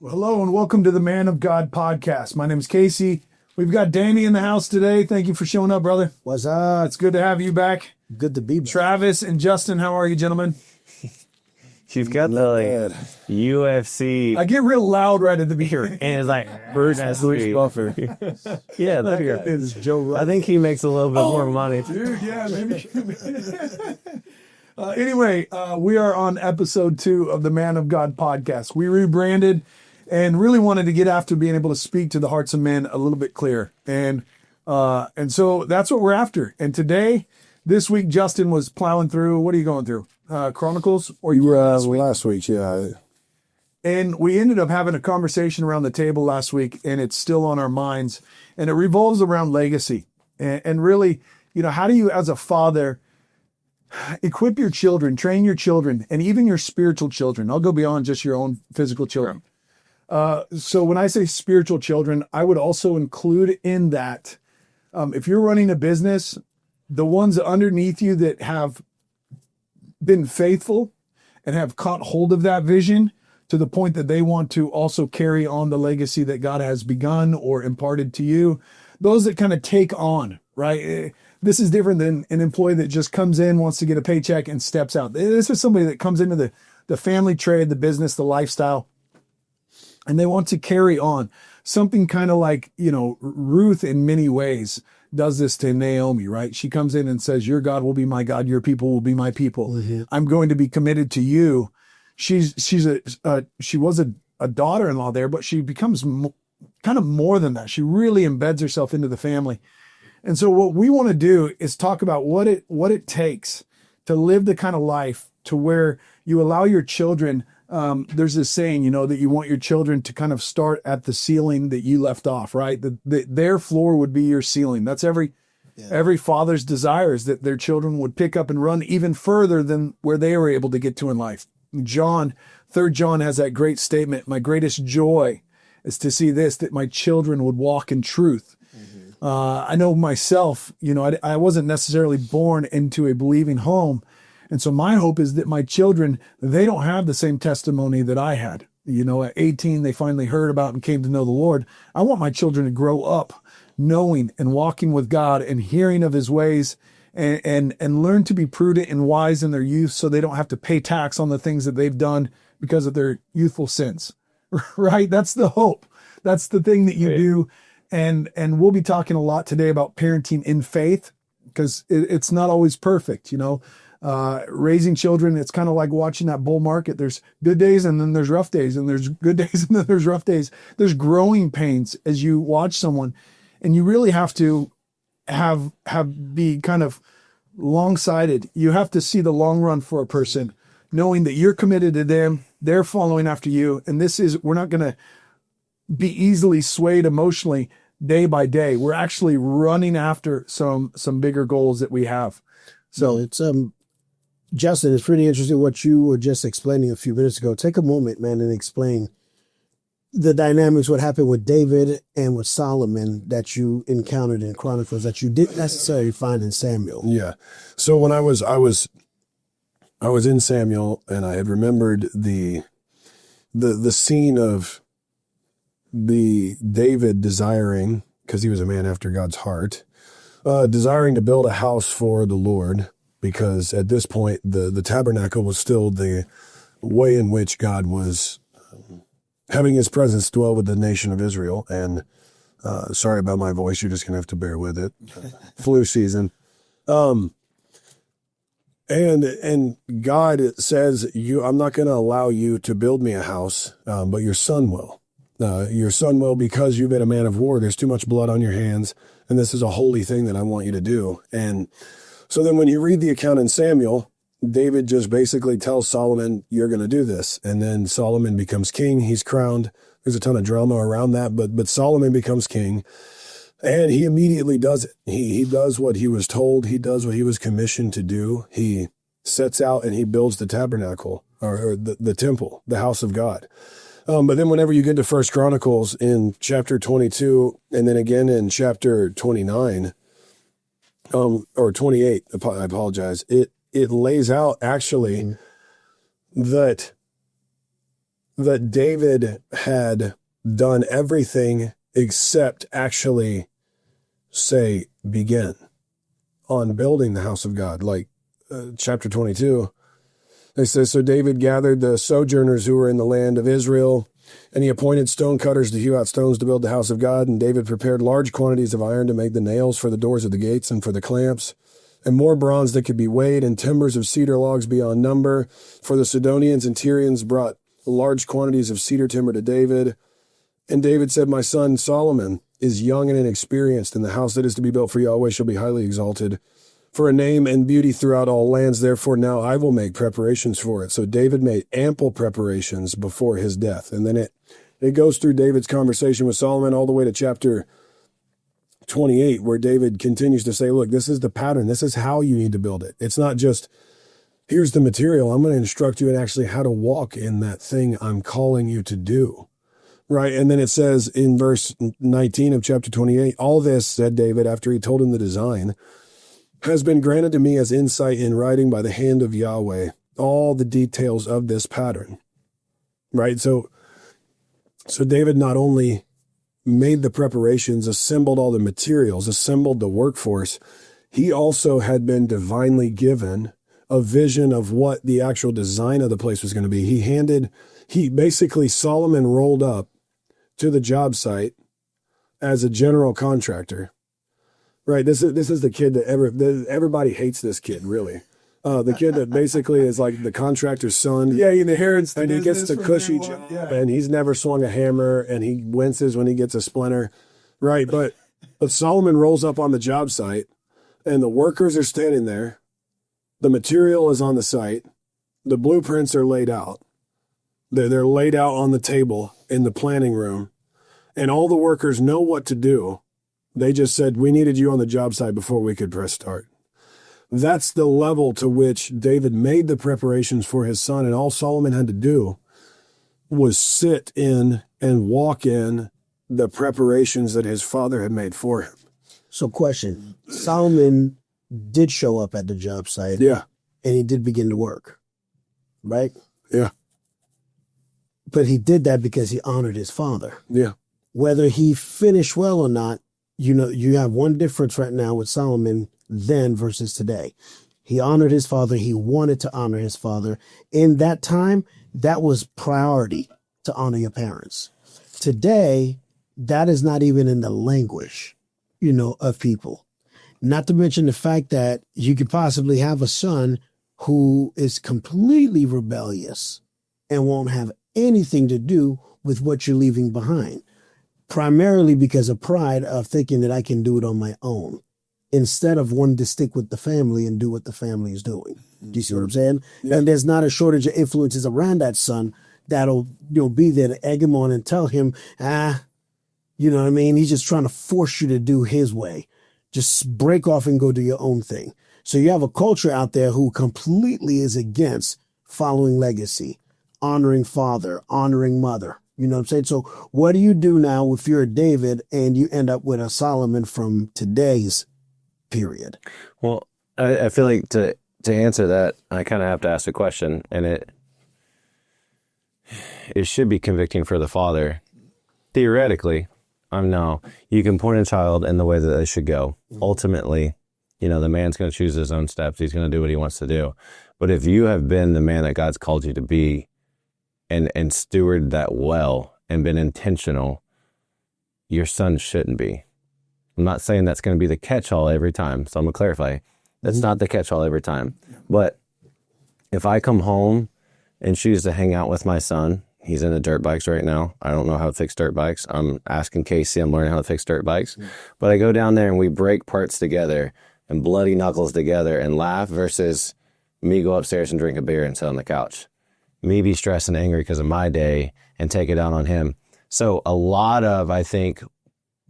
Well, hello and welcome to the Man of God podcast. My name is Casey. We've got Danny in the house today. Thank you for showing up, brother. What's up? It's good to have you back. Good to be back. Travis and Justin, how are you, gentlemen? She's got the UFC. I get real loud right at the beginning. And it's like Bruce Buffer. Yeah, That there guy is Joe Rogan. I think he makes a little bit more money. Dude, yeah, maybe. Anyway, we are on episode 2 of the Man of God podcast. We rebranded and really wanted to get after being able to speak to the hearts of men a little bit clearer. And so that's what we're after. And today, this week, Justin was plowing through. What are you going through? Chronicles? Or you were last week, yeah. And we ended up having a conversation around the table last week, and it's still on our minds. And it revolves around legacy. And really, how do you, as a father, equip your children, train your children, and even your spiritual children? I'll go beyond just your own physical children. So when I say spiritual children, I would also include in that, if you're running a business, the ones underneath you that have been faithful and have caught hold of that vision to the point that they want to also carry on the legacy that God has begun or imparted to you, those that kind of take on, right? This is different than an employee that just comes in, wants to get a paycheck and steps out. This is somebody that comes into the family trade, the business, the lifestyle, and they want to carry on something kind of like, Ruth in many ways does this to Naomi, right? She comes in and says, your God will be my God. Your people will be my people. Mm-hmm. I'm going to be committed to you. She was a daughter-in-law there, but she becomes kind of more than that. She really embeds herself into the family. And so what we want to do is talk about what it takes to live the kind of life to where you allow your children. There's this saying, that you want your children to kind of start at the ceiling that you left off, right? Their floor would be your ceiling. That's every father's desire, is that their children would pick up and run even further than where they were able to get to in life. 3 John has that great statement, my greatest joy is to see this, that my children would walk in truth. Mm-hmm. I know myself, I wasn't necessarily born into a believing home. And so my hope is that my children, they don't have the same testimony that I had. At 18, they finally heard about and came to know the Lord. I want my children to grow up knowing and walking with God and hearing of his ways and learn to be prudent and wise in their youth so they don't have to pay tax on the things that they've done because of their youthful sins, right? That's the hope. That's the thing that you do. And we'll be talking a lot today about parenting in faith, because it's not always perfect, raising children. It's kind of like watching that bull market. There's good days and then there's rough days, and there's good days and then there's rough days. There's growing pains as you watch someone, and you really have to be kind of long-sighted. You have to see the long run for a person, knowing that you're committed to them, they're following after you. And we're not going to be easily swayed emotionally day by day. We're actually running after some bigger goals that we have. So it's, Justin, it's pretty interesting what you were just explaining a few minutes ago. Take a moment, man, and explain the dynamics, what happened with David and with Solomon that you encountered in Chronicles that you didn't necessarily find in Samuel. Yeah. So when I was in Samuel, and I had remembered the scene of the David desiring, because he was a man after God's heart, desiring to build a house for the Lord, because at this point the tabernacle was still the way in which God was having his presence dwell with the nation of Israel. And sorry about my voice, you're just gonna have to bear with it. Flu season. And God says, I'm not going to allow you to build me a house, but your son will. Your son will, because you've been a man of war. There's too much blood on your hands, and this is a holy thing that I want you to do. And so then when you read the account in Samuel, David just basically tells Solomon, you're going to do this. And then Solomon becomes king. He's crowned. There's a ton of drama around that, but Solomon becomes king. And he immediately does it. He does what he was told. He does what he was commissioned to do. He sets out and he builds the tabernacle or the temple, the house of God. But then whenever you get to 1 Chronicles in chapter 22, and then again in chapter 29, or 28, I apologize, it lays out actually that that David had done everything except actually say begin on building the house of God. Like chapter 22, they say, so David gathered the sojourners who were in the land of Israel, and he appointed stone cutters to hew out stones to build the house of God. And David prepared large quantities of iron to make the nails for the doors of the gates and for the clamps, and more bronze that could be weighed, and timbers of cedar logs beyond number. For the Sidonians and Tyrians brought large quantities of cedar timber to David. And David said, my son Solomon is young and inexperienced, and the house that is to be built for Yahweh shall be highly exalted, for a name and beauty throughout all lands. Therefore now I will make preparations for it. So David made ample preparations before his death. And then it goes through David's conversation with Solomon all the way to chapter 28, where David continues to say, look, this is the pattern. This is how you need to build it. It's not just, here's the material. I'm going to instruct you in actually how to walk in that thing I'm calling you to do. Right. And then it says in verse 19 of chapter 28, all this, said David, after he told him the design, has been granted to me as insight in writing by the hand of Yahweh, all the details of this pattern. Right. So David not only made the preparations, assembled all the materials, assembled the workforce, he also had been divinely given a vision of what the actual design of the place was going to be. Solomon rolled up to the job site as a general contractor. Right. This is the kid that everybody hates this kid, really. The kid that basically is like the contractor's son. Yeah, he inherits the and he gets business the from cushy day one. job, Yeah. and he's never swung a hammer, and he winces when he gets a splinter. Right. But Solomon rolls up on the job site, and the workers are standing there. The material is on the site. The blueprints are laid out. They're laid out on the table in the planning room, and all the workers know what to do. They just said, we needed you on the job site before we could press start. That's the level to which David made the preparations for his son, and all Solomon had to do was sit in and walk in the preparations that his father had made for him. So question, Solomon did show up at the job site. Yeah. And he did begin to work, right? Yeah. But he did that because he honored his father. Yeah. Whether he finished well or not, you have one difference right now with Solomon then versus today. He honored his father. He wanted to honor his father. In that time, that was priority, to honor your parents. Today, that is not even in the language, of people. Not to mention the fact that you could possibly have a son who is completely rebellious and won't have anything to do with what you're leaving behind, primarily because of pride of thinking that I can do it on my own, instead of wanting to stick with the family and do what the family is doing. Do you see what I'm saying? Yeah. And there's not a shortage of influences around that son that'll be there to egg him on and tell him, you know what I mean? He's just trying to force you to do his way. Just break off and go do your own thing. So you have a culture out there who completely is against following legacy, honoring father, honoring mother. You know what I'm saying? So what do you do now if you're a David and you end up with a Solomon from today's period? Well, I feel like to answer that, I kind of have to ask a question, and it should be convicting for the father. Theoretically, no, you can point a child in the way that they should go. Ultimately, the man's going to choose his own steps. He's going to do what he wants to do. But if you have been the man that God's called you to be, and steward that well and been intentional, your son shouldn't be. I'm not saying that's going to be the catch-all every time, so I'm going to clarify. That's not the catch-all every time. But if I come home and choose to hang out with my son, he's into dirt bikes right now. I don't know how to fix dirt bikes. I'm asking Casey. I'm learning how to fix dirt bikes. But I go down there and we break parts together and bloody knuckles together and laugh versus me go upstairs and drink a beer and sit on the couch. Me be stressed and angry because of my day and take it out on him. So a lot of, I think,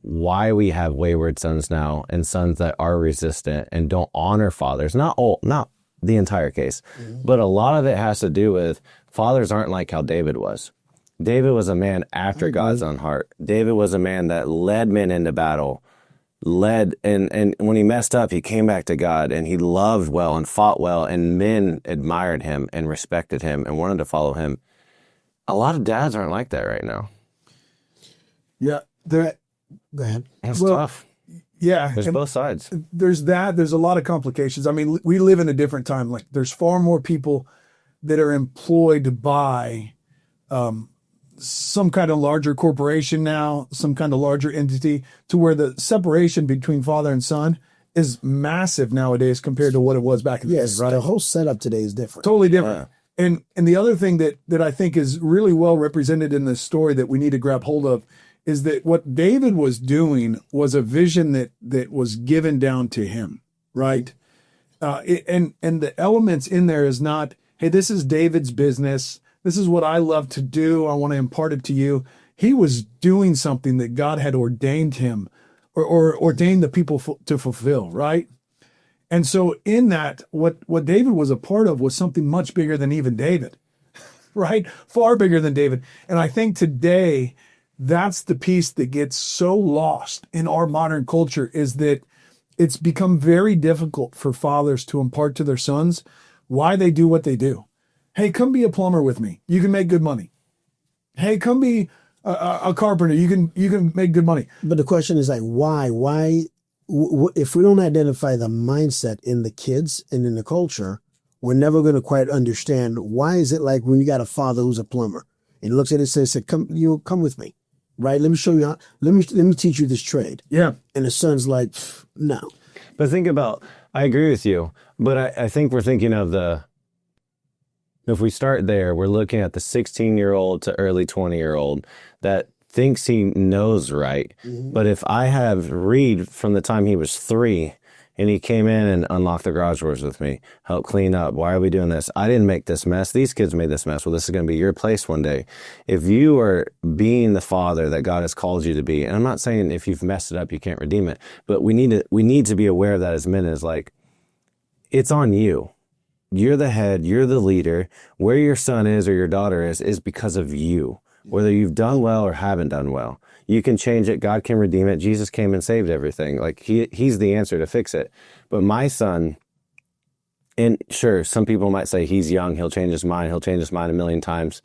why we have wayward sons now and sons that are resistant and don't honor fathers, not the entire case, but a lot of it has to do with fathers aren't like how David was. David was a man after God's own heart. David was a man that led men into battle, and when he messed up, he came back to God, and he loved well and fought well, and men admired him and respected him and wanted to follow him. a lot of dads aren't like that right now. Yeah. Go ahead. It's Well, tough. Yeah. There's and both sides. there's that. There's a lot of complications. I mean, we live in a different time. Like there's far more people that are employed by some kind of larger corporation now, some kind of larger entity, to where the separation between father and son is massive nowadays compared to what it was back in the Yes, day, right? the whole setup today is different. Totally different. And the other thing that I think is really well represented in this story that we need to grab hold of is that what David was doing was a vision that was given down to him, right? And the elements in there is not, hey, this is David's business. This is what I love to do. I want to impart it to you. He was doing something that God had ordained him or ordained the people to fulfill, right? And so in that, what David was a part of was something much bigger than even David, right? Far bigger than David. And I think today, that's the piece that gets so lost in our modern culture, is that it's become very difficult for fathers to impart to their sons why they do what they do. Hey, come be a plumber with me. You can make good money. Hey, come be a carpenter. You can make good money. But the question is like, why? If we don't identify the mindset in the kids and in the culture, we're never going to quite understand why is it like when you got a father who's a plumber and he looks at it and says, come with me, right? Let me show you how, let me teach you this trade. Yeah. And the son's like, no. But think about, I agree with you, but I think we're thinking of if we start there, we're looking at the 16-year-old to early 20-year-old that thinks he knows right. Mm-hmm. But if I have Reed from the time he was 3 and he came in and unlocked the garage doors with me, helped clean up. Why are we doing this? I didn't make this mess. These kids made this mess. Well, this is going to be your place one day. If you are being the father that God has called you to be, and I'm not saying if you've messed it up, you can't redeem it, but we need to be aware of that as men, is like, it's on you. You're the head, you're the leader. Where your son is or your daughter is because of you. Whether you've done well or haven't done well, you can change it. God can redeem it. Jesus came and saved everything. Like he's the answer to fix it. But my son, and sure, some people might say he's young. He'll change his mind. He'll change his mind a million times.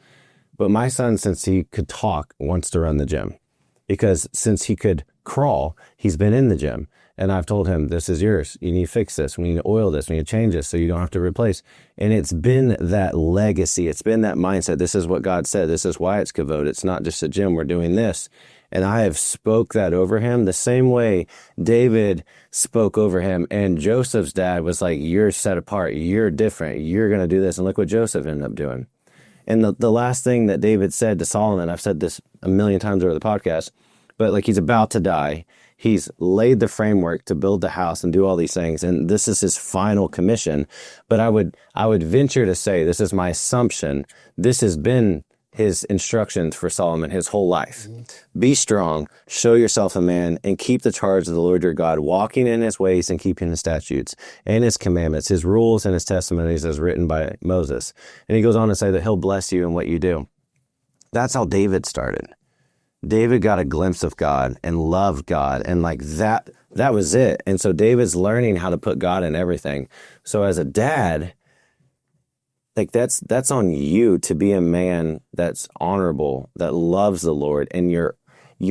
But my son, since he could talk, wants to run the gym, because since he could crawl, he's been in the gym. And I've told him, this is yours. You need to fix this. We need to oil this. We need to change this so you don't have to replace. And it's been that legacy. It's been that mindset. This is what God said. This is why it's kavod. It's not just a gym. We're doing this. And I have spoke that over him the same way David spoke over him. And Joseph's dad was like, you're set apart. You're different. You're going to do this. And look what Joseph ended up doing. And the last thing that David said to Solomon, I've said this a million times over the podcast, but like he's about to die. He's laid the framework to build the house and do all these things. And this is his final commission. But I would venture to say, this is my assumption, this has been his instructions for Solomon his whole life. Mm-hmm. Be strong, show yourself a man, and keep the charge of the Lord your God, walking in his ways and keeping his statutes and his commandments, his rules and his testimonies as written by Moses. And he goes on to say that he'll bless you in what you do. That's how David started. David got a glimpse of God and loved God, and like that was it. And so David's learning how to put God in everything. So as a dad, like that's on you to be a man that's honorable, that loves the Lord, and you're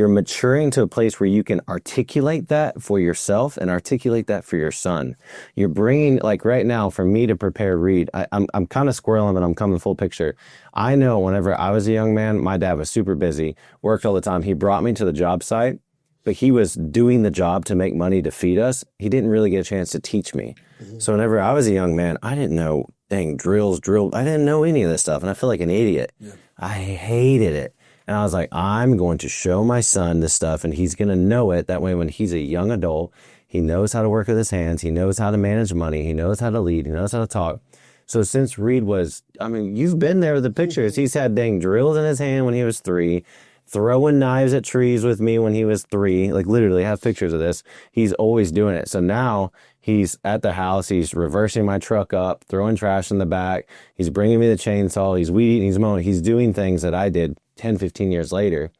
maturing to a place where you can articulate that for yourself and articulate that for your son. You're bringing, like right now, for me to prepare Reed, I'm kind of squirreling, but I'm coming full picture. I know whenever I was a young man, my dad was super busy, worked all the time. He brought me to the job site, but he was doing the job to make money to feed us. He didn't really get a chance to teach me. Mm-hmm. So whenever I was a young man, I didn't know, drill. I didn't know any of this stuff, and I feel like an idiot. Yeah. I hated it. And I was like, I'm going to show my son this stuff, and he's going to know it. That way, when he's a young adult, he knows how to work with his hands. He knows how to manage money. He knows how to lead. He knows how to talk. So since Reed was, you've been there with the pictures. He's had drills in his hand when he was 3, throwing knives at trees with me when he was 3. Like literally, I have pictures of this. He's always doing it. So now he's at the house. He's reversing my truck up, throwing trash in the back. He's bringing me the chainsaw. He's weed eating. He's mowing. He's doing things that I did 10, 15 years later.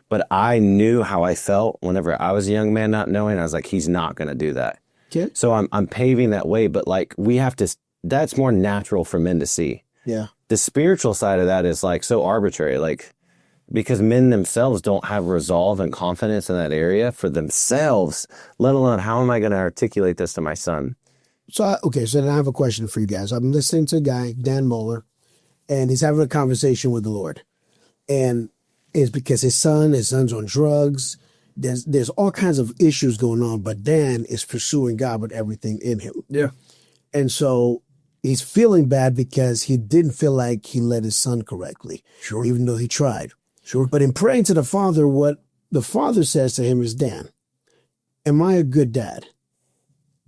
But I knew how I felt whenever I was a young man not knowing. I was like, he's not going to do that. Okay. So I'm paving that way. But like we have to, that's more natural for men to see. Yeah. The spiritual side of that is like so arbitrary, like because men themselves don't have resolve and confidence in that area for themselves, let alone how am I going to articulate this to my son? So, so then I have a question for you guys. I'm listening to a guy, Dan Moeller, and he's having a conversation with the Lord. And it's because his son's on drugs. There's all kinds of issues going on, but Dan is pursuing God with everything in him. Yeah. And so he's feeling bad because he didn't feel like he led his son correctly. Sure. Even though he tried. Sure. But in praying to the Father, what the Father says to him is, Dan, am I a good dad?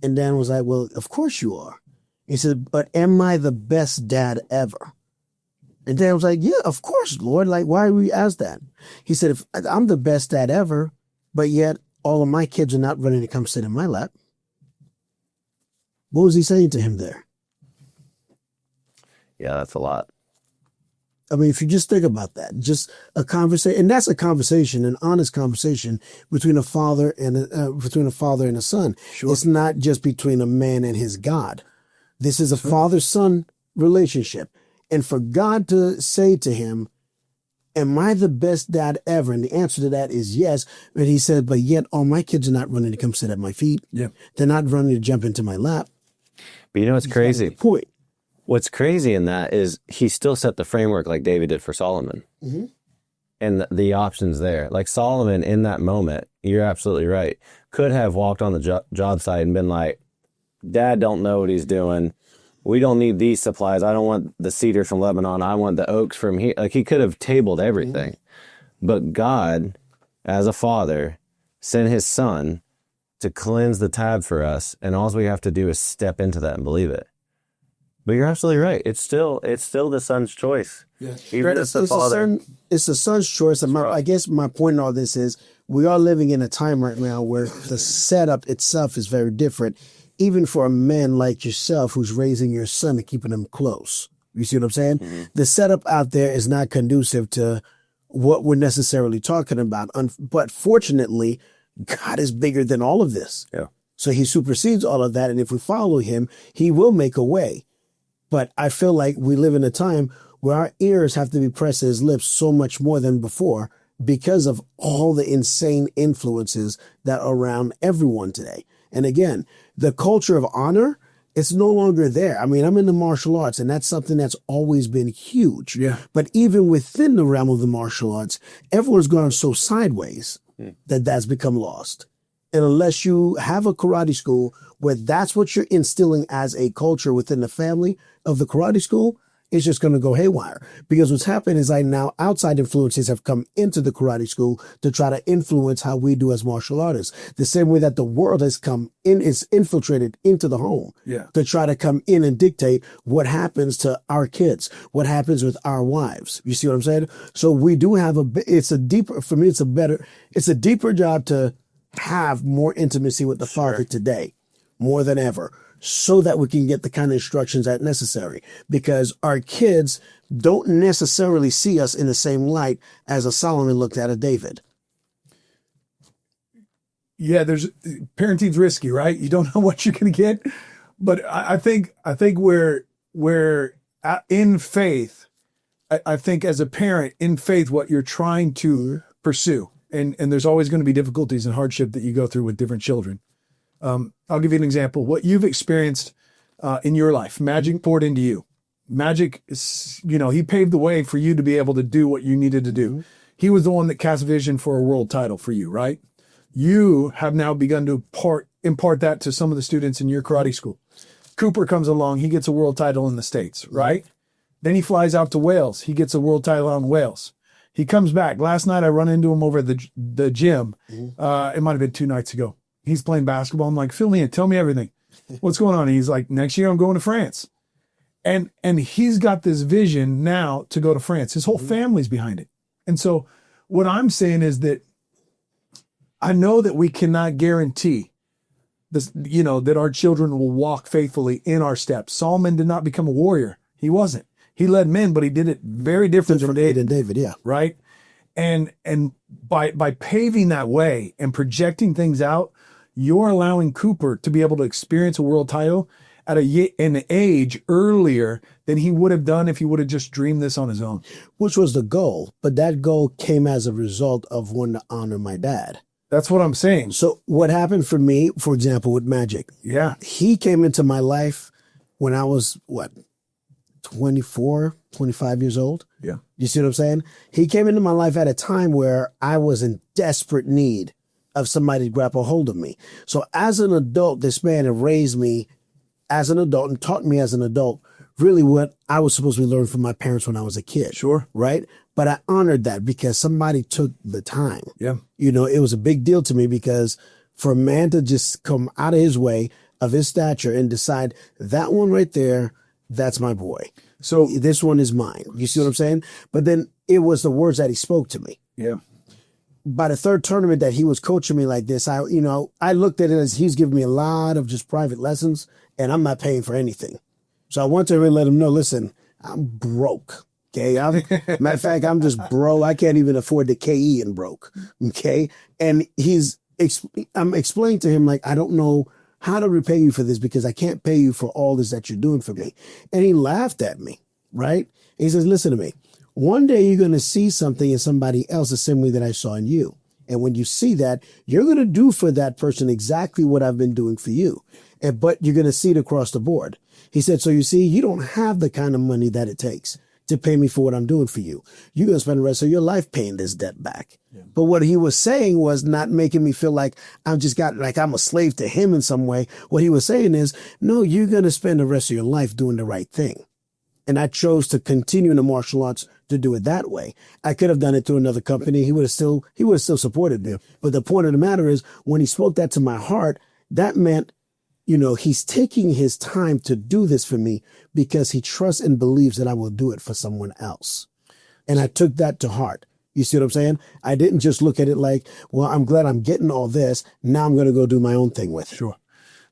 And Dan was like, well, of course you are. He said, but am I the best dad ever? And Dan was like, yeah, of course, Lord. Like, why would we ask that? He said, if I'm the best dad ever, but yet all of my kids are not running to come sit in my lap. What was he saying to him there? Yeah, that's a lot. I mean, if you just think about that, just a conversation, and that's a conversation, an honest conversation between a father and a son. Sure. It's not just between a man and his God. This is a father-son relationship. And for God to say to him, am I the best dad ever? And the answer to that is yes. And he said, but yet all my kids are not running to come sit at my feet. Yeah. They're not running to jump into my lap. But you know what's crazy? Point. What's crazy in that is he still set the framework like David did for Solomon. Mm-hmm. And the options there. Like Solomon in that moment, you're absolutely right, could have walked on the job site and been like, Dad don't know what he's doing. We don't need these supplies. I don't want the cedars from Lebanon. I want the oaks from here. Like he could have tabled everything. Mm-hmm. But God, as a father, sent his son to cleanse the tab for us. And all we have to do is step into that and believe it. But you're absolutely right. It's still the son's choice. Yeah. Even as the father. It's the son's choice. And I guess my point in all this is we are living in a time right now where the setup itself is very different, even for a man like yourself who's raising your son and keeping him close. You see what I'm saying? Mm-hmm. The setup out there is not conducive to what we're necessarily talking about. But fortunately, God is bigger than all of this. Yeah. So he supersedes all of that. And if we follow him, he will make a way. But I feel like we live in a time where our ears have to be pressed to his lips so much more than before because of all the insane influences that are around everyone today. And again, the culture of honor, it's no longer there. I mean, I'm in the martial arts, and that's something that's always been huge. Yeah. But even within the realm of the martial arts, everyone's gone so sideways that that's become lost. And unless you have a karate school where that's what you're instilling as a culture within the family of the karate school, it's just going to go haywire. Because what's happened is now outside influences have come into the karate school to try to influence how we do as martial artists. The same way that the world has come in, is infiltrated into the home to try to come in and dictate what happens to our kids, what happens with our wives. You see what I'm saying? So we do have it's a deeper job to have more intimacy with the Father today, more than ever, so that we can get the kind of instructions that are necessary. Because our kids don't necessarily see us in the same light as a Solomon looked at a David. Yeah, parenting's risky, right? You don't know what you're going to get. But I think we're in faith. I think as a parent in faith, what you're trying to pursue. And there's always going to be difficulties and hardship that you go through with different children. I'll give you an example. What you've experienced in your life, Magic poured into you. Magic, he paved the way for you to be able to do what you needed to do. Mm-hmm. He was the one that cast vision for a world title for you, right? You have now begun to impart that to some of the students in your karate school. Cooper comes along. He gets a world title in the States, right? Then he flies out to Wales. He gets a world title out in Wales. He comes back. Last night, I run into him over at the gym. It might have been 2 nights ago. He's playing basketball. I'm like, fill me in. Tell me everything. What's going on? And he's like, next year I'm going to France. And he's got this vision now to go to France. His whole family's behind it. And so what I'm saying is that I know that we cannot guarantee this, that our children will walk faithfully in our steps. Solomon did not become a warrior. He wasn't. He led men, but he did it very different from David, yeah. Right? And by paving that way and projecting things out, you're allowing Cooper to be able to experience a world title at an age earlier than he would have done if he would have just dreamed this on his own. Which was the goal. But that goal came as a result of wanting to honor my dad. That's what I'm saying. So what happened for me, for example, with Magic, Yeah. he came into my life when I was, 24, 25 years old? Yeah. You see what I'm saying? He came into my life at a time where I was in desperate need of somebody to grab a hold of me. So as an adult, this man had raised me as an adult and taught me as an adult really what I was supposed to be learning from my parents when I was a kid. Sure. Right? But I honored that because somebody took the time. Yeah. You know, it was a big deal to me because for a man to just come out of his way, of his stature, and decide that one right there, that's my boy. So This one is mine. You see what I'm saying? But then it was the words that he spoke to me. yeah. By the third tournament that he was coaching me like this, I looked at it as he's giving me a lot of just private lessons and I'm not paying for anything. So I went to him and let him know, listen, I'm broke. Okay. Matter of fact, I'm just broke. I can't even afford the KE and broke. Okay. And I'm explaining to him, like, I don't know how to repay you for this because I can't pay you for all this that you're doing for me. And he laughed at me. Right. He says, listen to me. One day you're going to see something in somebody else the same way that I saw in you. And when you see that, you're going to do for that person exactly what I've been doing for you. But you're going to see it across the board. He said, so you see, you don't have the kind of money that it takes to pay me for what I'm doing for you. You're going to spend the rest of your life paying this debt back. Yeah. But what he was saying was not making me feel like I'm a slave to him in some way. What he was saying is, no, you're going to spend the rest of your life doing the right thing. And I chose to continue in the martial arts to do it that way. I could have done it through another company. He would have still supported me. But the point of the matter is, when he spoke that to my heart, that meant, he's taking his time to do this for me because he trusts and believes that I will do it for someone else. And I took that to heart. You see what I'm saying? I didn't just look at it like, well, I'm glad I'm getting all this. Now I'm going to go do my own thing with it. Sure.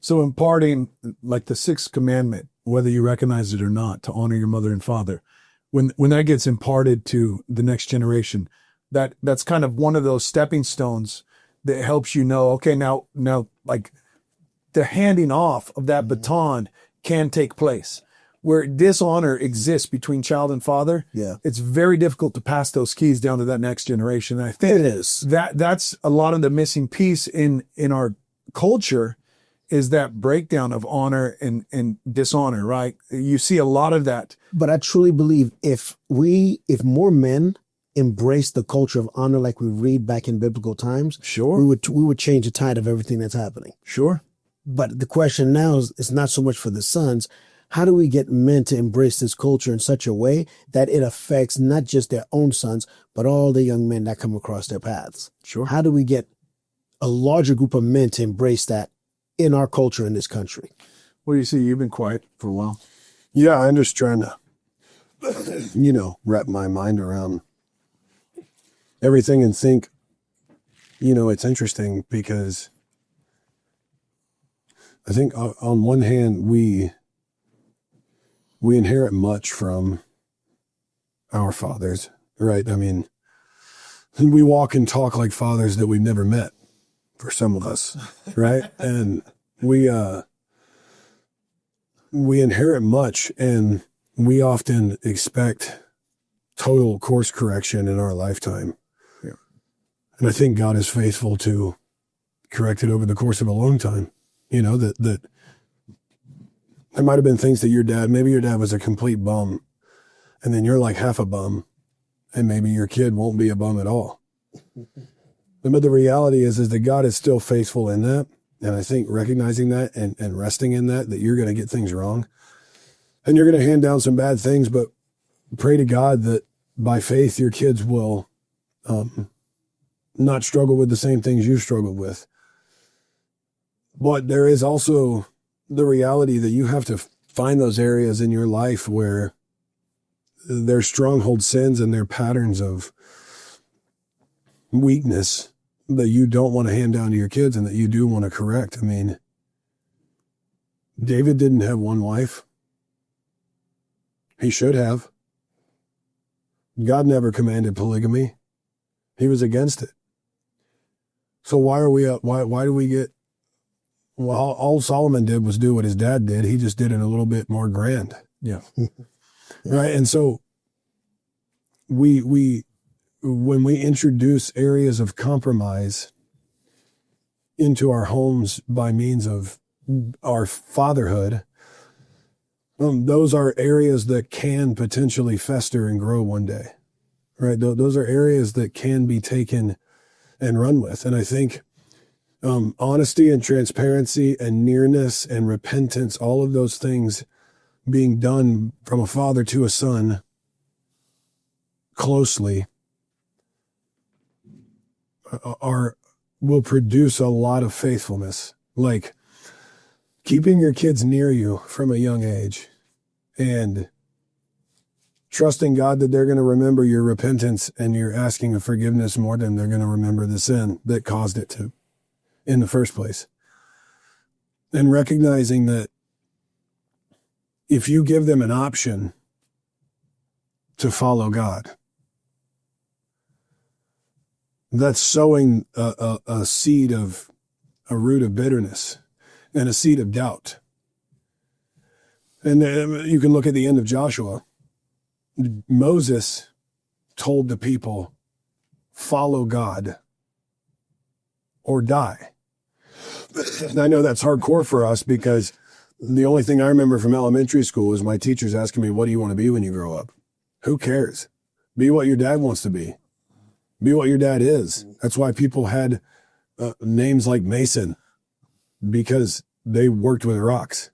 So imparting, like the sixth commandment, whether you recognize it or not, to honor your mother and father, when that gets imparted to the next generation, that's kind of one of those stepping stones that helps you know, okay, now like the handing off of that baton can take place. Where dishonor exists between child and father, Yeah. it's very difficult to pass those keys down to that next generation. And I think It is. that's a lot of the missing piece in our culture, is that breakdown of honor and dishonor, right? You see a lot of that. But I truly believe if more men embrace the culture of honor like we read back in biblical times, Sure. we would change the tide of everything that's happening. Sure. But the question now is not so much for the sons. How do we get men to embrace this culture in such a way that it affects not just their own sons, but all the young men that come across their paths? Sure. How do we get a larger group of men to embrace that in our culture in this country? What do you see? You've been quiet for a while. Yeah, I'm just trying to, wrap my mind around everything and think, it's interesting because I think on one hand, we inherit much from our fathers, right? I mean, we walk and talk like fathers that we've never met for some of us, right? And we inherit much, and we often expect total course correction in our lifetime. Yeah. And I think God is faithful to correct it over the course of a long time. That there might have been things that maybe your dad was a complete bum, and then you're like half a bum, and maybe your kid won't be a bum at all. But the reality is that God is still faithful in that. And I think recognizing that and resting in that you're going to get things wrong and you're going to hand down some bad things, but pray to God that by faith, your kids will not struggle with the same things you struggled with. But there is also the reality that you have to find those areas in your life where there's stronghold sins and their patterns of weakness that you don't want to hand down to your kids and that you do want to correct. I mean, David didn't have one wife. He should have. God never commanded polygamy. He was against it. So why do we get Well, all Solomon did was do what his dad did. He just did it a little bit more grand. Yeah. Right. And so when we introduce areas of compromise into our homes by means of our fatherhood, those are areas that can potentially fester and grow one day, right? Those are areas that can be taken and run with. And I think honesty and transparency and nearness and repentance, all of those things being done from a father to a son closely will produce a lot of faithfulness. Like keeping your kids near you from a young age and trusting God that they're going to remember your repentance and your asking of forgiveness more than they're going to remember the sin that caused it to in the first place. And recognizing that if you give them an option to follow God, that's sowing a seed of a root of bitterness and a seed of doubt. And you can look at the end of Joshua. Moses told the people, follow God or die. And I know that's hardcore for us because the only thing I remember from elementary school is my teachers asking me, what do you want to be when you grow up? Who cares? Be what your dad wants to be. Be what your dad is. That's why people had names like Mason, because they worked with rocks,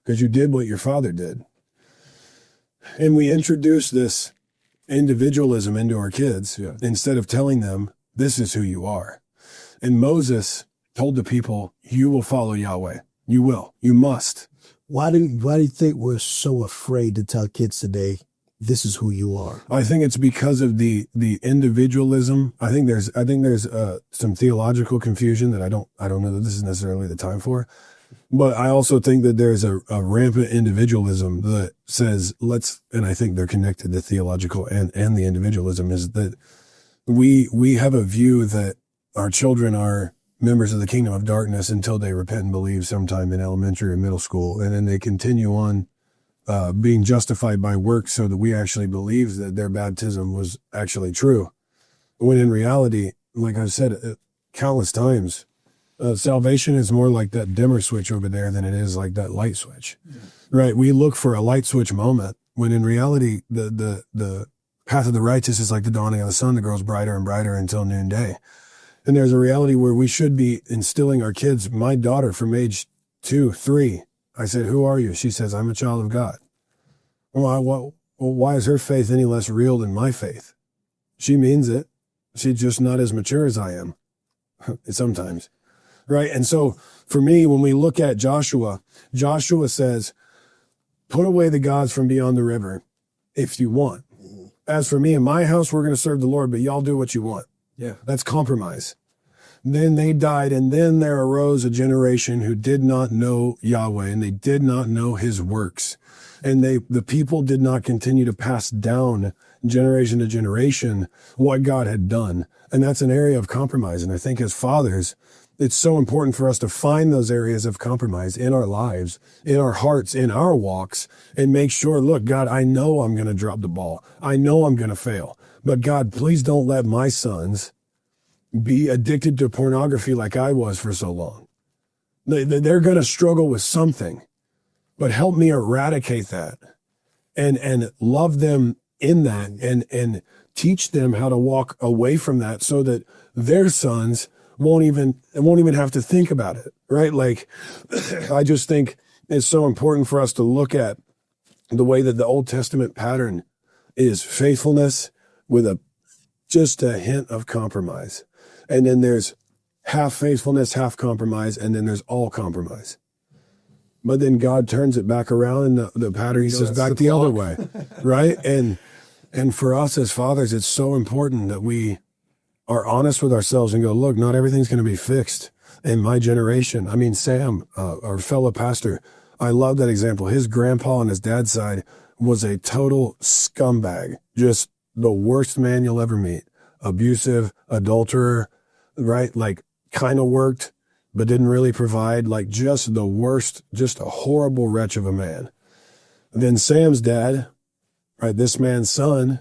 because you did what your father did. And we introduce this individualism into our kids instead of telling them, this is who you are. And Moses told the people, you will follow Yahweh. You will. You must. Why do you think we're so afraid to tell kids today, this is who you are? I think it's because of the individualism. I think there's some theological confusion that I don't know that this is necessarily the time for. But I also think that there's a rampant individualism that says and I think they're connected, the theological and the individualism, is that we have a view that our children are members of the kingdom of darkness until they repent and believe sometime in elementary or middle school. And then they continue on being justified by works so that we actually believe that their baptism was actually true. When in reality, like I've said countless times, salvation is more like that dimmer switch over there than it is like that light switch, right? We look for a light switch moment when in reality, the path of the righteous is like the dawning of the sun that grows brighter and brighter until noonday. And there's a reality where we should be instilling our kids. My daughter from age 2, 3, I said, who are you? She says, I'm a child of God. Well, why is her faith any less real than my faith? She means it. She's just not as mature as I am sometimes. Right. And so for me, when we look at Joshua says, put away the gods from beyond the river if you want. As for me and my house, we're going to serve the Lord, but y'all do what you want. Yeah. That's compromise. Then they died, and then there arose a generation who did not know Yahweh, and they did not know his works. And the people did not continue to pass down generation to generation what God had done. And that's an area of compromise. And I think as fathers, it's so important for us to find those areas of compromise in our lives, in our hearts, in our walks, and make sure, look, God, I know I'm going to drop the ball. I know I'm going to fail. But God, please don't let my sons be addicted to pornography like I was for so long. They're going to struggle with something, but help me eradicate that and love them in that and teach them how to walk away from that so that their sons won't even have to think about it, right? Like, I just think it's so important for us to look at the way that the Old Testament pattern is faithfulness with just a hint of compromise. And then there's half faithfulness, half compromise, and then there's all compromise. But then God turns it back around and the pattern, he says back the other way, right? And for us as fathers, it's so important that we are honest with ourselves and go, look, not everything's going to be fixed in my generation. I mean, Sam, our fellow pastor, I love that example. His grandpa on his dad's side was a total scumbag, just the worst man you'll ever meet. Abusive, adulterer, right? Like kind of worked, but didn't really provide, like just the worst, just a horrible wretch of a man. Then Sam's dad, right, this man's son,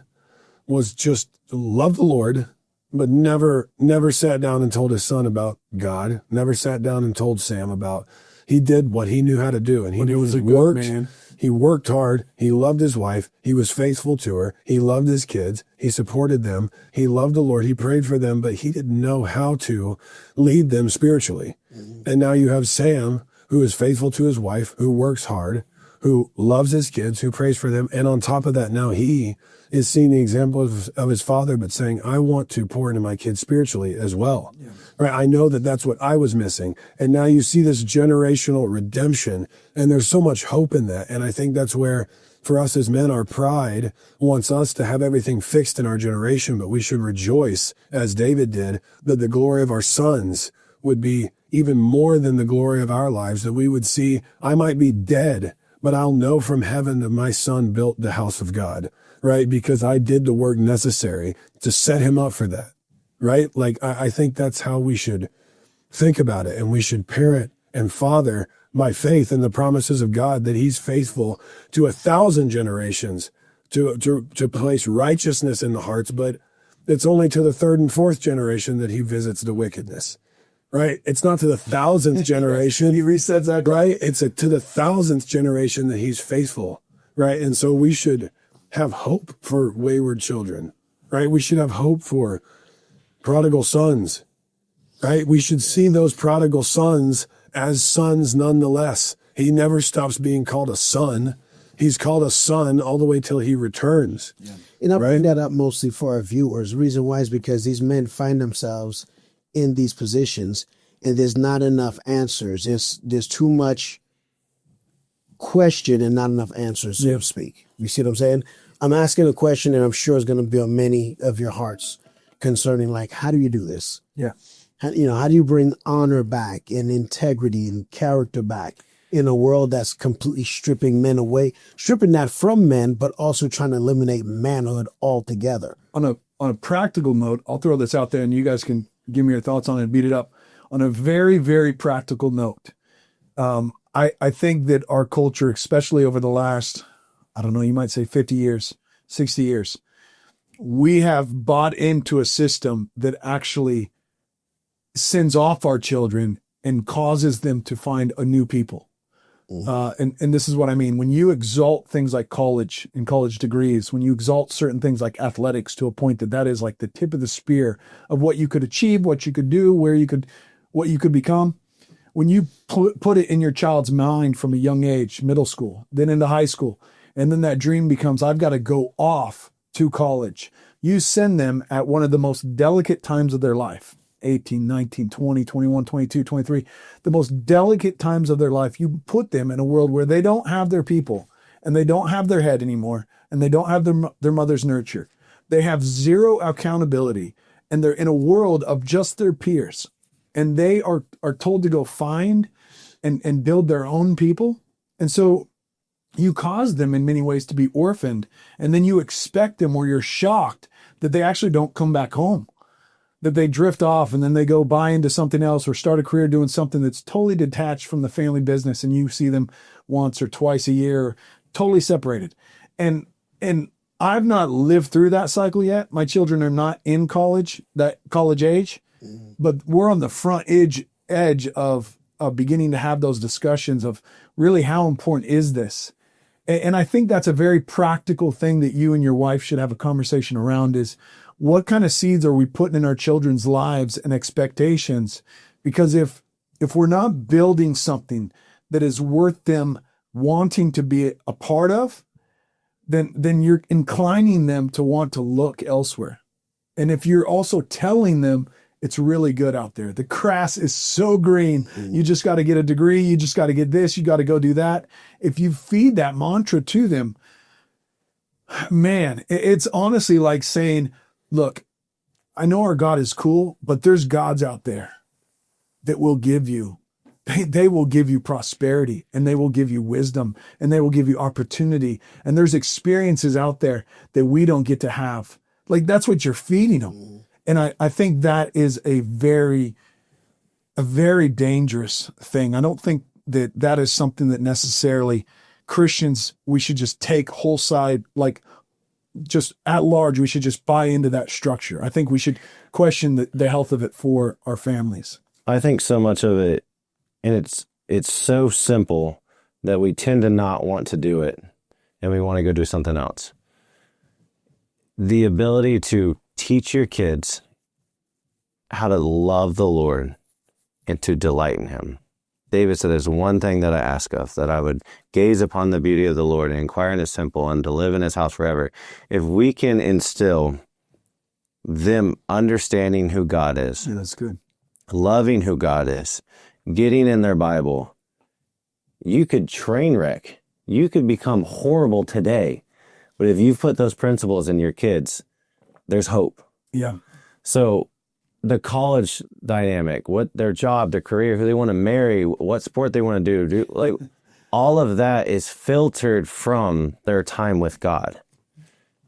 was just loved the Lord, but never sat down and told his son about God, never sat down and told Sam about, he did what he knew how to do. And he was a good worked, man. He worked hard. He loved his wife. He was faithful to her. He loved his kids. He supported them. He loved the Lord. He prayed for them, but he didn't know how to lead them spiritually. And now you have Sam, who is faithful to his wife, who works hard, who loves his kids, who prays for them. And on top of that, now he is seeing the example of his father, but saying, I want to pour into my kids spiritually as well. Yeah. Right? I know that that's what I was missing. And now you see this generational redemption, and there's so much hope in that. And I think that's where, for us as men, our pride wants us to have everything fixed in our generation, but we should rejoice, as David did, that the glory of our sons would be even more than the glory of our lives, that we would see, I might be dead, but I'll know from heaven that my son built the house of God, right? Because I did the work necessary to set him up for that, right? Like, I think that's how we should think about it. And we should parent and father by faith in the promises of God, that he's faithful to 1,000 generations to place righteousness in the hearts. But it's only to the 3rd and 4th generation that he visits the wickedness. Right? It's not to the 1,000th generation. He resets that. Right? It's to the 1,000th generation that he's faithful. Right? And so we should have hope for wayward children. Right? We should have hope for prodigal sons. Right? We should see those prodigal sons as sons nonetheless. He never stops being called a son. He's called a son all the way till he returns. Yeah. And I bring that up mostly for our viewers. The reason why is because these men find themselves in these positions, and there's not enough answers. There's too much question and not enough answers, so to speak. You see what I'm saying? I'm asking a question, and I'm sure it's going to be on many of your hearts concerning, like, how do you do this? Yeah. How do you bring honor back and integrity and character back in a world that's completely stripping men away, stripping that from men, but also trying to eliminate manhood altogether? On a practical note, I'll throw this out there, and you guys can give me your thoughts on it and beat it up. On a very, very practical note, I think that our culture, especially over the last, I don't know, you might say 50 years, 60 years, we have bought into a system that actually sends off our children and causes them to find a new people. And this is what I mean. When you exalt things like college and college degrees, when you exalt certain things like athletics to a point that is like the tip of the spear of what you could achieve, what you could do, what you could become, when you put it in your child's mind from a young age, middle school, then into high school, and then that dream becomes, I've got to go off to college. You send them at one of the most delicate times of their life. 18, 19, 20, 21, 22, 23, the most delicate times of their life. You put them in a world where they don't have their people, and they don't have their head anymore, and they don't have their mother's nurture. They have zero accountability, and they're in a world of just their peers, and they are told to go find and build their own people. And so you cause them in many ways to be orphaned, and then you expect them, or you're shocked that they actually don't come back home, that they drift off and then they go buy into something else or start a career doing something that's totally detached from the family business, and you see them once or twice a year, totally separated. And I've not lived through that cycle yet. My children are not in college, that college age, but we're on the front edge of beginning to have those discussions of really how important is this? And I think that's a very practical thing that you and your wife should have a conversation around, is what kind of seeds are we putting in our children's lives and expectations? Because if we're not building something that is worth them wanting to be a part of, then you're inclining them to want to look elsewhere. And if you're also telling them it's really good out there, the grass is so green, you just got to get a degree, you just got to get this, you got to go do that. If you feed that mantra to them, man, it's honestly like saying, look, I know our God is cool, but there's gods out there that will give you, they will give you prosperity, and they will give you wisdom, and they will give you opportunity. And there's experiences out there that we don't get to have. Like, that's what you're feeding them. And I think that is a very a very dangerous thing. I don't think that that is something that necessarily Christians, we should just take whole side, like just at large, we should just buy into that structure. I think we should question the health of it for our families. I think so much of it, and it's so simple that we tend to not want to do it, and we want to go do something else. The ability to teach your kids how to love the Lord and to delight in him. David said, there's one thing that I ask of, that I would gaze upon the beauty of the Lord and inquire in his temple and to live in his house forever. If we can instill them understanding who God is, Yeah, that's good. loving who God is, getting in their Bible, you could train wreck. You could become horrible today. But if you put those principles in your kids, there's hope. Yeah. So the college dynamic, what their job, their career, who they want to marry, what sport they want to do, like all of that is filtered from their time with God.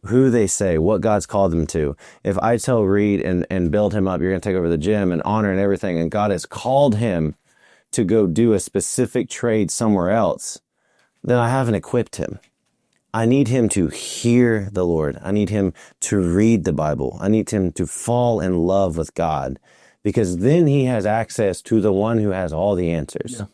Who they say, what God's called them to. If I tell Reed and build him up, you're going to take over the gym and honor and everything, and God has called him to go do a specific trade somewhere else, then I haven't equipped him. I need him to hear the Lord. I need him to read the Bible. I need him to fall in love with God, because then he has access to the one who has all the answers. Yeah.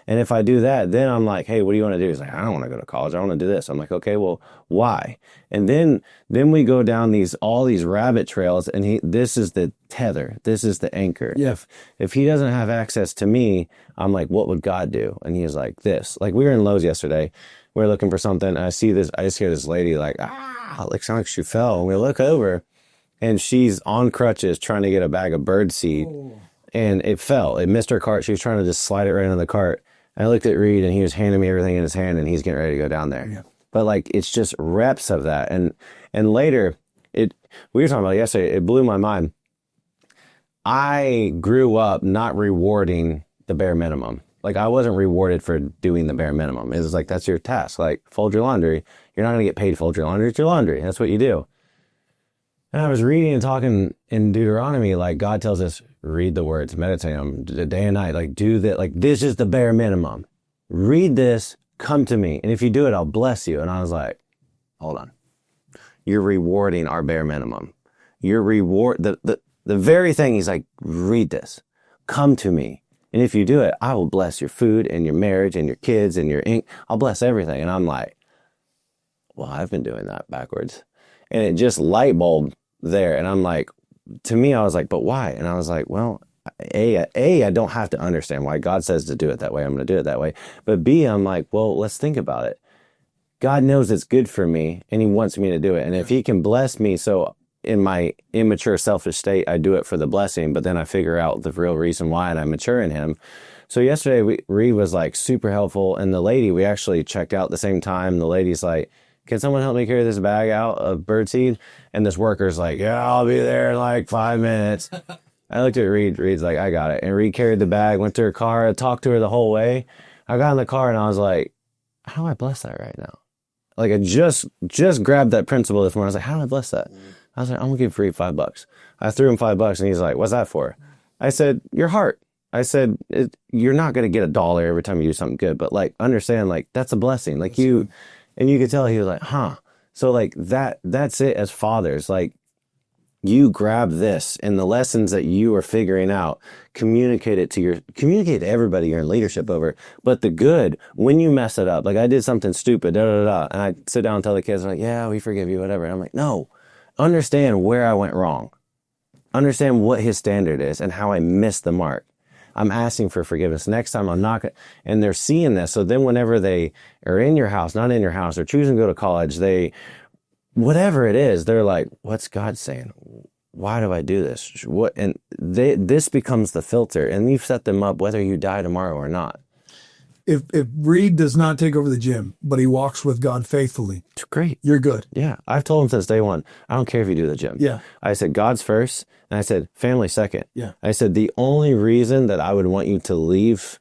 And if I do that, then I'm like, hey, what do you want to do? He's like, I don't want to go to college. I want to do this. I'm like, okay, well, why? And then we go down all these rabbit trails, and this is the tether. This is the anchor. Yeah. If he doesn't have access to me, I'm like, what would God do? And he's like, this. Like, we were in Lowe's yesterday. We were looking for something. And I just hear this lady like, like sound like she fell. And we look over, and she's on crutches trying to get a bag of bird seed. Oh. And it fell. It missed her cart. She was trying to just slide it right into the cart. I looked at Reed, and he was handing me everything in his hand, and he's getting ready to go down there. Yeah. But like, it's just reps of that. And later, we were talking about it yesterday, it blew my mind. I grew up not rewarding the bare minimum. Like, I wasn't rewarded for doing the bare minimum. It was like, that's your task. Like, fold your laundry. You're not going to get paid to fold your laundry. It's your laundry. That's what you do. And I was reading and talking in Deuteronomy, like, God tells us, read the words, meditate on them day and night. Like, do that. Like, this is the bare minimum. Read this, come to me. And if you do it, I'll bless you. And I was like, hold on. You're rewarding our bare minimum. You're the very thing. He's like, read this, come to me. And if you do it, I will bless your food and your marriage and your kids and your ink. I'll bless everything. And I'm like, well, I've been doing that backwards. And it just light bulb there. And I'm like, to me, I was like, but why? And I was like, well, I don't have to understand why God says to do it that way. I'm going to do it that way. But B, I'm like, well, let's think about it. God knows it's good for me, and he wants me to do it. And if he can bless me, so in my immature, selfish state, I do it for the blessing, but then I figure out the real reason why, and I mature in him. So yesterday, Reed was like super helpful, and the lady, we actually checked out at the same time. The lady's like, can someone help me carry this bag out of birdseed? And this worker's like, yeah, I'll be there in like 5 minutes. I looked at Reed. Reed's like, I got it. And Reed carried the bag, went to her car, I talked to her the whole way. I got in the car, and I was like, how do I bless that right now? Like, I just grabbed that principle this morning. I was like, how do I bless that? I was like, I'm going to give Reed $5. I threw him $5, and he's like, what's that for? I said, your heart. I said, you're not going to get $1 every time you do something good, but like, understand, like, that's a blessing. Like, and you could tell he was like, huh. So like that's it as fathers. Like, you grab this and the lessons that you are figuring out, communicate to everybody you're in leadership over. But the good, when you mess it up, like I did something stupid, and I sit down and tell the kids, like, yeah, we forgive you, whatever. And I'm like, no, understand where I went wrong. Understand what his standard is and how I missed the mark. I'm asking for forgiveness. Next time I'm not going to, and they're seeing this. So then whenever they are in your house, not in your house, they're choosing to go to college, whatever it is, they're like, what's God saying? Why do I do this? This becomes the filter, and you've set them up whether you die tomorrow or not. If Reed does not take over the gym, but he walks with God faithfully, it's great. You're good. Yeah. I've told him since day one, I don't care if you do the gym. Yeah. I said, God's first. And I said, family second. Yeah. I said, the only reason that I would want you to leave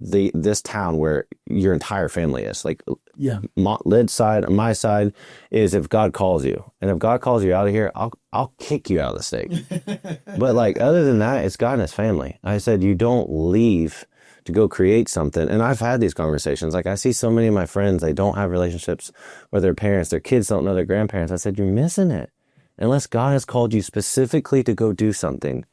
this town where your entire family is. Like, Yeah. Lid's side, my side is if God calls you, and if God calls you out of here, I'll kick you out of the stake. But like, other than that, it's God and his family. I said, you don't leave to go create something. And I've had these conversations. Like, I see so many of my friends, they don't have relationships with their parents. Their kids don't know their grandparents. I said, you're missing it. Unless God has called you specifically to go do something,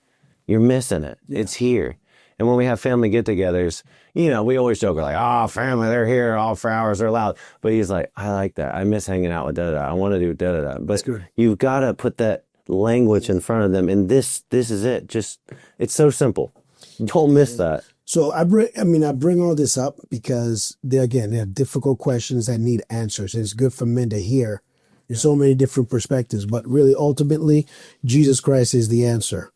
you're missing it. Yeah. It's here. And when we have family get-togethers, we always joke, we're like, oh, family, they're here all for hours, they're loud. But he's like, I like that. I miss hanging out with da-da-da. I want to do da-da-da. But you've got to put that language in front of them. And this is it. Just, it's so simple. Don't miss that. So I bring all this up because they're difficult questions that need answers. It's good for men to hear so many different perspectives, but really ultimately, Jesus Christ is the answer.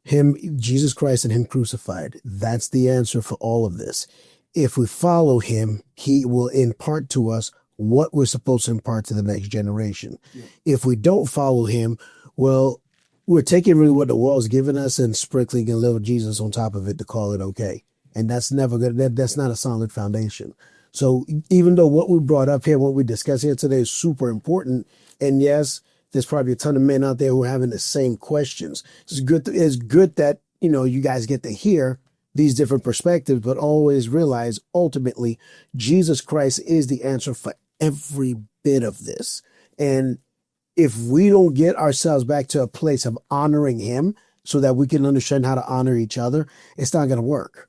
Jesus Christ and him crucified. That's the answer for all of this. If we follow him, he will impart to us what we're supposed to impart to the next generation. Yeah. If we don't follow him, well, we're taking really what the world's given us and sprinkling a little Jesus on top of it to call it okay. And that's never good. That's not a solid foundation. So even though what we brought up here, what we discussed here today is super important, and yes, there's probably a ton of men out there who are having the same questions. It's good that, you guys get to hear these different perspectives, but always realize ultimately Jesus Christ is the answer for every bit of this. And if we don't get ourselves back to a place of honoring him so that we can understand how to honor each other, it's not going to work.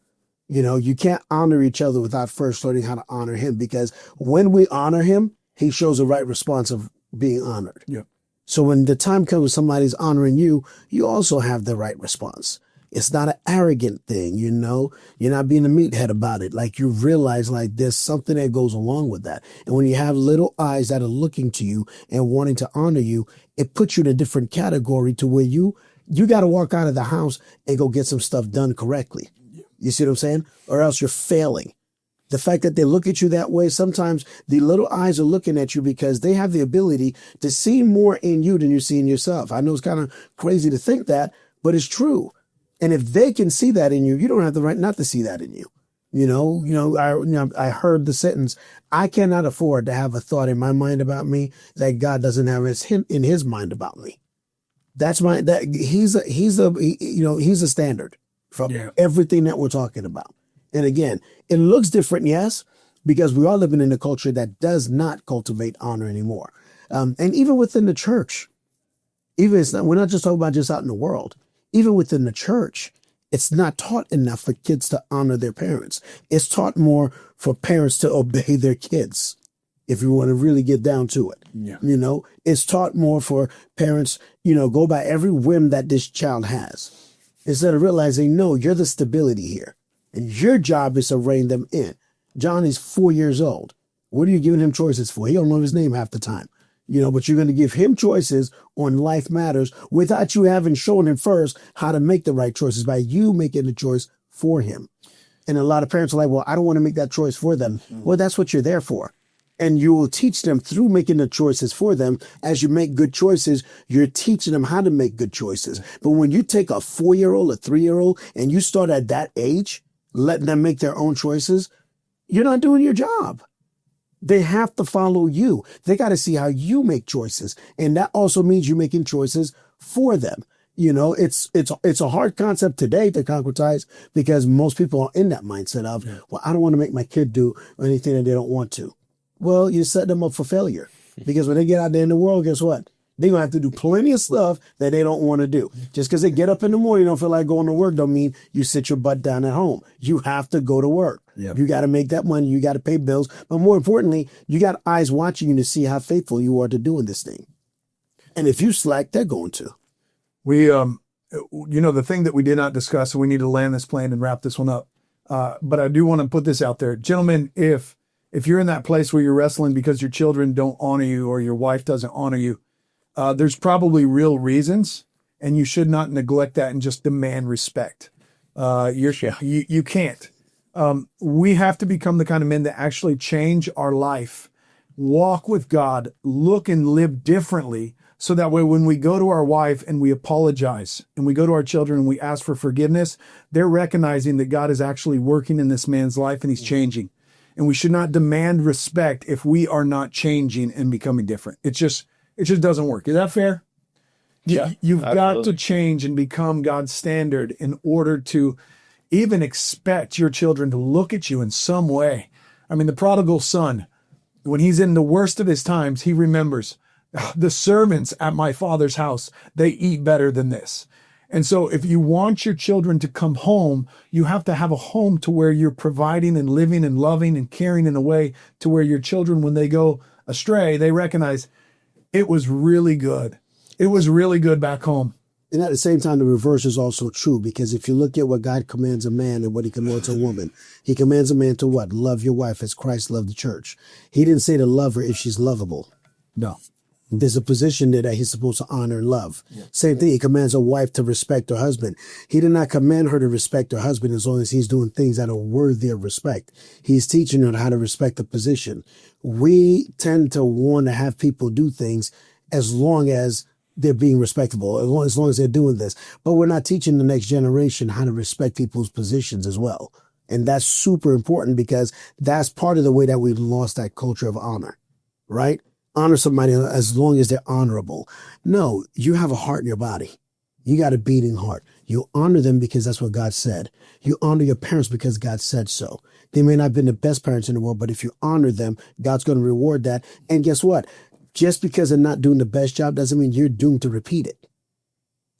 You can't honor each other without first learning how to honor him, because when we honor him, he shows the right response of being honored. Yeah. So when the time comes when somebody's honoring you, you also have the right response. It's not an arrogant thing, you're not being a meathead about it. Like, you realize like there's something that goes along with that. And when you have little eyes that are looking to you and wanting to honor you, it puts you in a different category to where you got to walk out of the house and go get some stuff done correctly. You see what I'm saying? Or else you're failing. The fact that they look at you that way, sometimes the little eyes are looking at you because they have the ability to see more in you than you see in yourself. I know it's kind of crazy to think that, but it's true. And if they can see that in you, you don't have the right not to see that in you. I heard the sentence, I cannot afford to have a thought in my mind about me that God doesn't have in his mind about me. He's a standard for everything that we're talking about. And again, it looks different, yes, because we are living in a culture that does not cultivate honor anymore. And even within the church, we're not just talking about just out in the world. Even within the church, it's not taught enough for kids to honor their parents. It's taught more for parents to obey their kids, if you want to really get down to it. Yeah. It's taught more for parents, go by every whim that this child has, instead of realizing, no, you're the stability here. And your job is to rein them in. John is 4 years old. What are you giving him choices for? He don't know his name half the time. But you're going to give him choices on life matters without you having shown him first how to make the right choices by you making the choice for him. And a lot of parents are like, well, I don't want to make that choice for them. Mm-hmm. Well, that's what you're there for. And you will teach them through making the choices for them. As you make good choices, you're teaching them how to make good choices. But when you take a 4-year-old, a 3-year-old, and you start at that age, letting them make their own choices, you're not doing your job. They have to follow you. They got to see how you make choices. And that also means you're making choices for them. It's a hard concept today to concretize because most people are in that mindset of, well, I don't want to make my kid do anything that they don't want to. Well, you set them up for failure, because when they get out there in the world, guess what? They're going to have to do plenty of stuff that they don't want to do. Just because they get up in the morning, don't feel like going to work, don't mean you sit your butt down at home. You have to go to work. Yep. You got to make that money. You got to pay bills. But more importantly, you got eyes watching you to see how faithful you are to doing this thing. And if you slack, they're going to. We, the thing that we did not discuss, so we need to land this plane and wrap this one up. But I do want to put this out there. Gentlemen, if you're in that place where you're wrestling because your children don't honor you or your wife doesn't honor you, there's probably real reasons, and you should not neglect that and just demand respect. You can't. We have to become the kind of men that actually change our life, walk with God, look and live differently So that way, when we go to our wife and we apologize and we go to our children and we ask for forgiveness, they're recognizing that God is actually working in this man's life and he's changing. And we should not demand respect if we are not changing and becoming different. It just doesn't work. Is that fair? Yeah, You've got absolutely. to change and become God's standard in order to even expect your children to look at you in some way. I mean, the prodigal son, when he's in the worst of his times, he remembers the servants at my father's house, they eat better than this. And so if you want your children to come home, you have to have a home to where you're providing and living and loving and caring in a way to where your children, when they go astray, they recognize it was really good. It was really good back home. And at the same time, the reverse is also true, because if you look at what God commands a man and what he commands a woman, he commands a man to what? Love your wife as Christ loved the church. He didn't say to love her if she's lovable. No. There's a position there that he's supposed to honor and love. Yeah. Same thing, he commands a wife to respect her husband. He did not command her to respect her husband as long as he's doing things that are worthy of respect. He's teaching her how to respect the position. We tend to want to have people do things as long as they're being respectable, as long as they're doing this. But we're not teaching the next generation how to respect people's positions as well. And that's super important, because that's part of the way that we've lost that culture of honor, right? Honor somebody as long as they're honorable. No, you have a heart in your body. You got a beating heart. You honor them because that's what God said. You honor your parents because God said so. They may not have been the best parents in the world, but if you honor them, God's going to reward that. And guess what? Just because they're not doing the best job doesn't mean you're doomed to repeat it.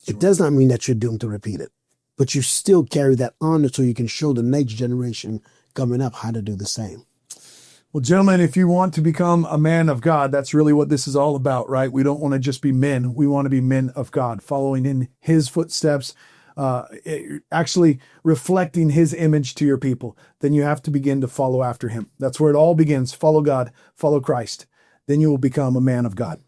Sure. It does not mean that you're doomed to repeat it, but you still carry that honor so you can show the next generation coming up how to do the same. Well, gentlemen, if you want to become a man of God, that's really what this is all about, right? We don't want to just be men. We want to be men of God, following in his footsteps, actually reflecting his image to your people. Then you have to begin to follow after him. That's where it all begins. Follow God, follow Christ. Then you will become a man of God.